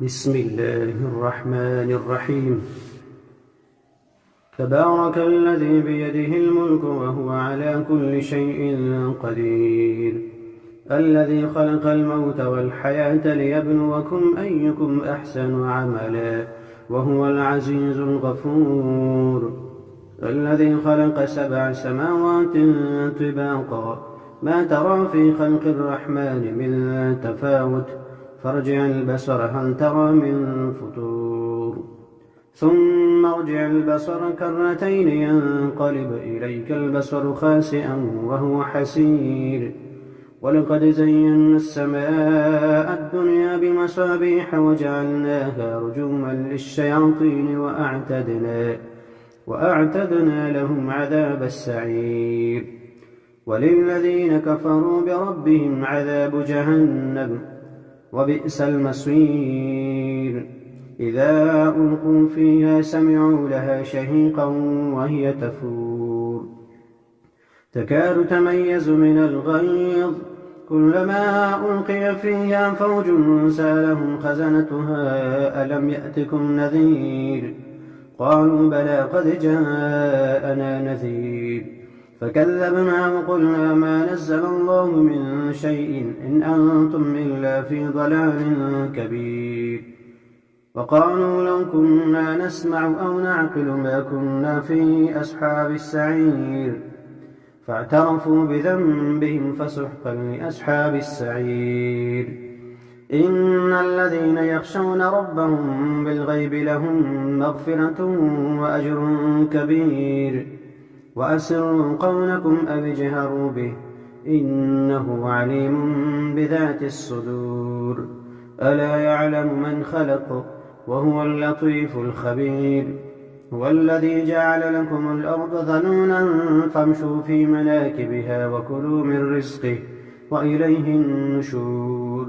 بسم الله الرحمن الرحيم. تبارك الذي بيده الملك وهو على كل شيء قدير، الذي خلق الموت والحياة ليبلوكم أيكم أحسن عملا وهو العزيز الغفور، الذي خلق 7 سماوات طباقا ما ترى في خلق الرحمن من تفاوت، فارجع البصر هل ترى من فطور، ثم ارجع البصر كرتين ينقلب إليك البصر خاسئا وهو حسير، ولقد زينا السماء الدنيا بمصابيح وجعلناها رجوما للشياطين وأعتدنا لهم عذاب السعير، وللذين كفروا بربهم عذاب جهنم وبئس المصير. إذا ألقوا فيها سمعوا لها شهيقا وهي تفور، تكاد تميز من الغيظ، كلما ألقي فيها فوج سألهم خزنتها ألم يأتكم نذير، قالوا بلى قد جاءنا نذير، فكذبنا وقلنا ما نزل الله من شيء إن أنتم إلا في ضلال كبير، وقالوا لو كنا نسمع أو نعقل ما كنا في أصحاب السعير، فاعترفوا بذنبهم فسحقا لأصحاب السعير. إن الذين يخشون ربهم بالغيب لهم مغفرة وأجر كبير، وأسروا قولكم أو اجهروا به إنه عليم بذات الصدور، ألا يعلم من خلق وهو اللطيف الخبير. هو الذي جعل لكم الأرض ذلولا فامشوا في مناكبها وكلوا من رزقه وإليه النشور.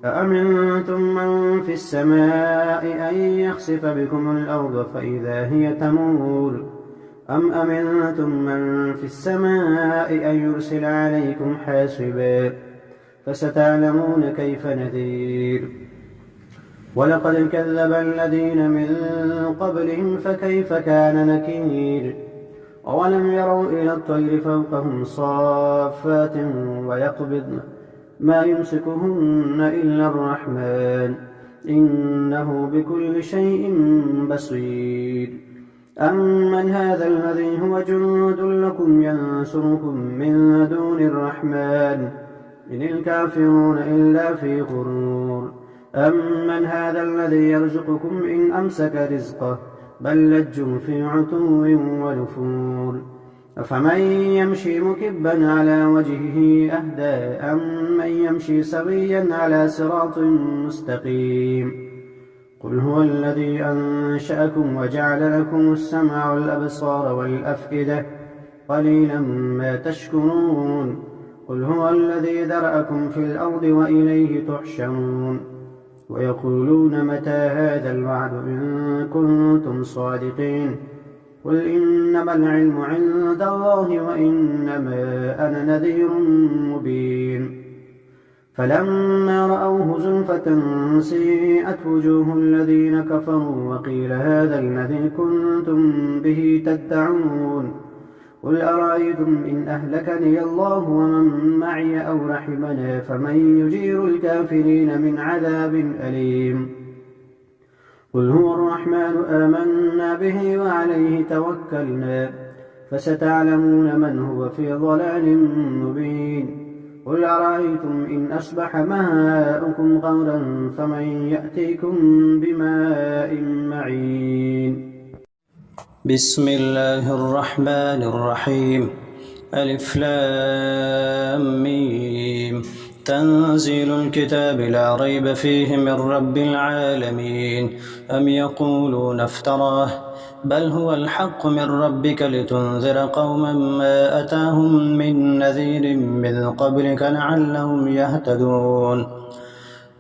أأمنتم من في السماء أن يخسف بكم الأرض فإذا هي تمور، أم أمنتم من في السماء أن يرسل عليكم حاصبا، فستعلمون كيف نذير. ولقد كذب الذين من قبلهم فكيف كان نكير. أولم يروا إلى الطير فوقهم صافات ويقبضن ما يمسكهن إلا الرحمن إنه بكل شيء بصير. أمن هذا الذي هو جند لكم ينصركم من دون الرحمن إن الكافرون إلا في غرور. أمن هذا الذي يرزقكم إن أمسك رزقه بل لجوا في عتو ونفور. أفمن يمشي مكبا على وجهه أهدى أمن يمشي سويا على صراط مستقيم. قل هو الذي أنشأكم وجعل لكم السمع والأبصار والأفئدة قليلا ما تشكرون. قل هو الذي ذرأكم في الأرض وإليه تحشرون. ويقولون متى هذا الوعد إن كنتم صادقين. قل إنما العلم عند الله وإنما أنا نذير مبين. فلما رأوه زلفة سيئت وجوه الذين كفروا وقيل هذا الذي كنتم به تدعون. قل أرأيتم إن أهلكني الله ومن معي أو رحمنا فمن يجير الكافرين من عذاب أليم. قل هو الرحمن آمنا به وعليه توكلنا فستعلمون من هو في ضلال مبين. قل أرأيتم إن أصبح ماؤكم غورا فمن يأتيكم بماء معين. بسم الله الرحمن الرحيم. ألف لام ميم. تنزيل الكتاب لا ريب فيه من رب العالمين. أم يقولون افتراه بل هو الحق من ربك لتنذر قوما ما أتاهم من نذير من قبلك لعلهم يهتدون.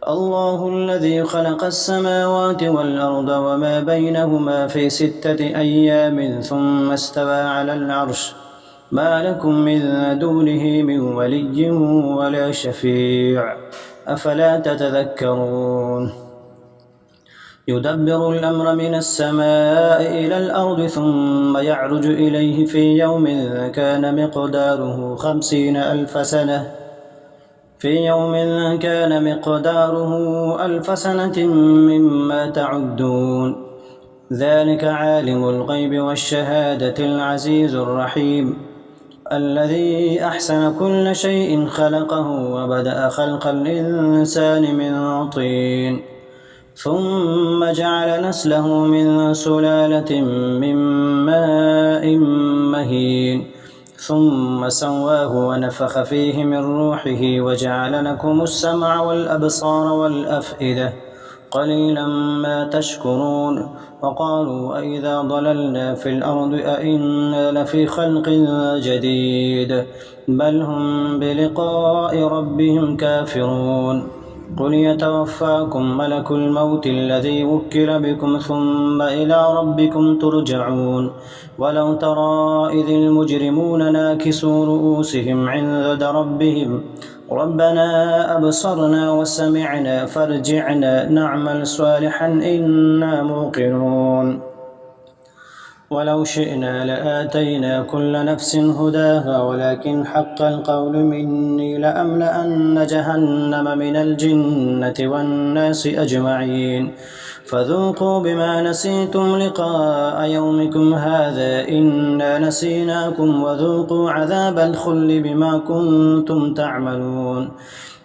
الله الذي خلق السماوات والأرض وما بينهما في 6 أيام ثم استوى على العرش ما لكم من دونه من ولي ولا شفيع أفلا تتذكرون. يدبر الأمر من السماء إلى الأرض ثم يعرج إليه في يوم كان مقداره 50,000 سنة ألف سنة مما تعدون. ذلك عالم الغيب والشهادة العزيز الرحيم الذي أحسن كل شيء خلقه وبدأ خلق الإنسان من طين ثم جعل نسله من سلالة من ماء مهين ثم سواه ونفخ فيه من روحه وجعل لكم السمع والأبصار والأفئدة قليلا ما تشكرون. وقالوا أئذا ضللنا في الأرض أئنا لفي خلق جديد بل هم بلقاء ربهم كافرون. قل يتوفاكم ملك الموت الذي وكل بكم ثم إلى ربكم ترجعون. ولو ترى إذ المجرمون ناكسوا رؤوسهم عند ربهم ربنا أبصرنا وسمعنا فارجعنا نعمل صالحا إنا موقنون. ولو شئنا لآتينا كل نفس هداها ولكن حق القول مني لأملأن جهنم من الجنة والناس أجمعين. فذوقوا بما نسيتم لقاء يومكم هذا إنا نسيناكم وذوقوا عذاب الخلد بما كنتم تعملون.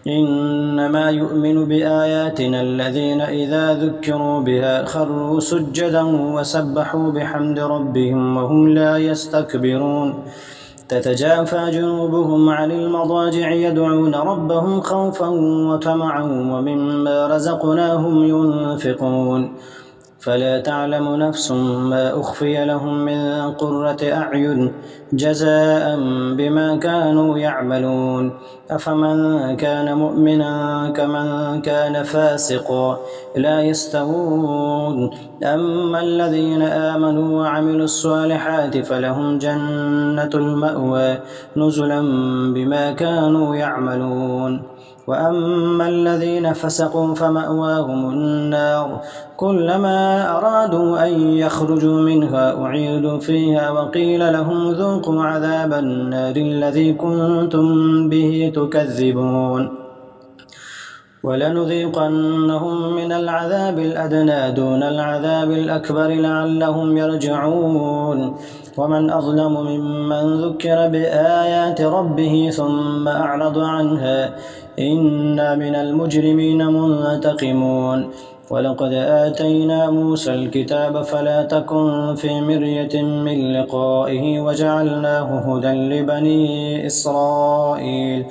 إنما يؤمن بآياتنا الذين إذا ذكروا بها خروا سجدا وسبحوا بحمد ربهم وهم لا يستكبرون. تتجافى جنوبهم عن المضاجع يدعون ربهم خوفا وطمعا ومما رزقناهم ينفقون. فلا تعلم نفس ما أخفي لهم من قرة أعين جزاء بما كانوا يعملون. أفمن كان مؤمنا كمن كان فاسقا لا يستوون. أما الذين آمنوا وعملوا الصالحات فلهم جنة المأوى نزلا بما كانوا يعملون. وأما الذين فسقوا فمأواهم النار كلما أرادوا أن يخرجوا منها أعيدوا فيها وقيل لهم ذوقوا عذاب النار الذي كنتم به تكذبون. ولنذيقنهم من العذاب الأدنى دون العذاب الأكبر لعلهم يرجعون. ومن أظلم ممن ذكر بآيات ربه ثم أعرض عنها إنا من المجرمين منتقمون. ولقد آتينا موسى الكتاب فلا تكن في مرية من لقائه وجعلناه هدى لبني إسرائيل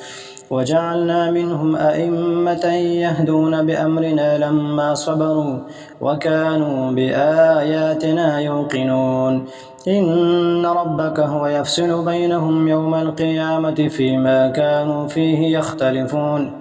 وجعلنا منهم أئمة يهدون بأمرنا لما صبروا وكانوا بآياتنا يوقنون. إن ربك هو يفصل بينهم يوم القيامة فيما كانوا فيه يختلفون.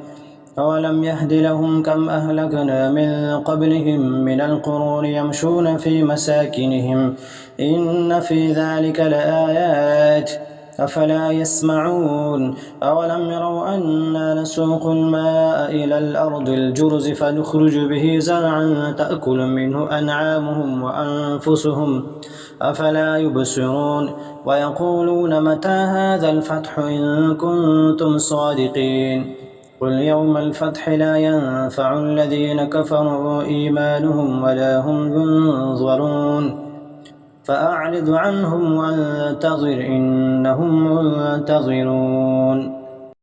أولم يهد لهم كم أهلكنا من قبلهم من القرون يمشون في مساكنهم إن في ذلك لآيات أفلا يسمعون. أولم يروا أنا نسوق الماء إلى الأرض الجرز فنخرج به زرعا تأكل منه أنعامهم وأنفسهم أفلا يبصرون. ويقولون متى هذا الفتح إن كنتم صادقين. قل يوم الفتح لا ينفع الذين كفروا إيمانهم ولا هم ينظرون. فأعرض عنهم وانتظر إنهم منتظرون.